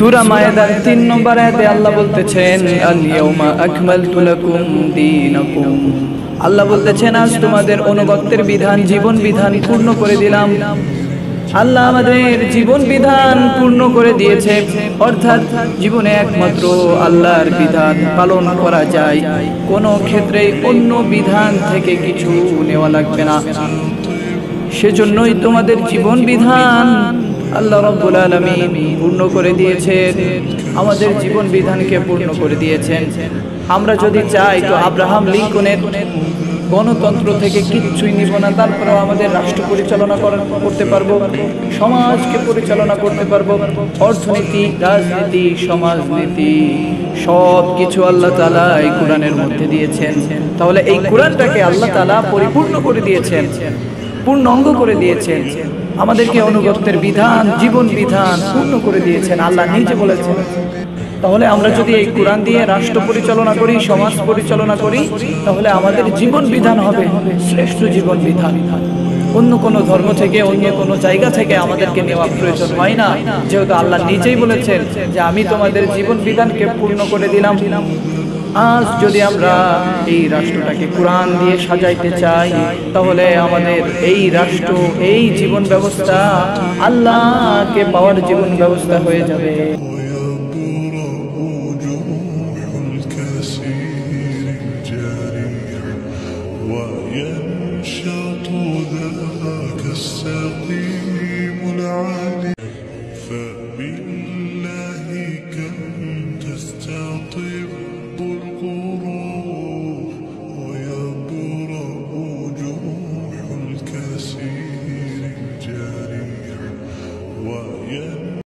সূরা মায়েদার 3 নম্বর আয়াতে আল্লাহ বলতেছেন আল ইয়াউমা আকমালতু লাকুম দীনাকুম। আল্লাহ বলতেছেন আজ তোমাদের অনুগত্যের বিধান, জীবন বিধান পূর্ণ করে দিলাম। আল্লাহ আমাদের জীবন বিধান পূর্ণ করে দিয়েছে, অর্থাৎ জীবনে একমাত্র আল্লাহর বিধান পালন করা যায়, কোনো ক্ষেত্রে অন্য বিধান থেকে কিছু নেওয়া লাগবে না। সেজন্যই তোমাদের জীবন বিধান আল্লাহ রাব্বুল আলামিন পূর্ণ করে দিয়েছেন, আমাদের জীবন বিধানকে পূর্ণ করে দিয়েছেন। আমরা যদি চাই তো আব্রাহাম লিঙ্কনের গণতন্ত্র থেকে কিচ্ছুই নিব না, তারপরেও আমাদের রাষ্ট্র পরিচালনা করতে পারবো, সমাজকে পরিচালনা করতে পারবো, অর্থনীতি, রাজনীতি, সমাজনীতি সব কিছু আল্লাহ তাআলা এই কোরআনের মধ্যে দিয়েছেন। তাহলে এই কোরআনটাকে আল্লাহ তাআলা পরিপূর্ণ করে দিয়েছেন, পূর্ণাঙ্গ করে দিয়েছেন, আমাদেরকে অনুগত্যের বিধান, জীবন বিধান পূর্ণ করে দিয়েছেন, আল্লাহ নিজে বলেছেন। তাহলে আমরা যদি এই কোরআন দিয়ে রাষ্ট্র পরিচালনা করি, সমাজ পরিচালনা করি, তাহলে আমাদের জীবন বিধান হবে শ্রেষ্ঠ জীবন বিধান। অন্য কোনো ধর্ম থেকে, অন্য কোনো জায়গা থেকে আমাদেরকে নেওয়া প্রয়োজন হয় না, যেহেতু আল্লাহ নিজেই বলেছেন যে আমি তোমাদের জীবন বিধানকে পূর্ণ করে দিলাম। আজ যদি আমরা এই রাষ্ট্রটাকে কোরআন দিয়ে সাজাইতে চাই, তাহলে আমাদের এই রাষ্ট্র, এই জীবন ব্যবস্থা আল্লাহকে পাওয়ার জীবন ব্যবস্থা হয়ে যাবে।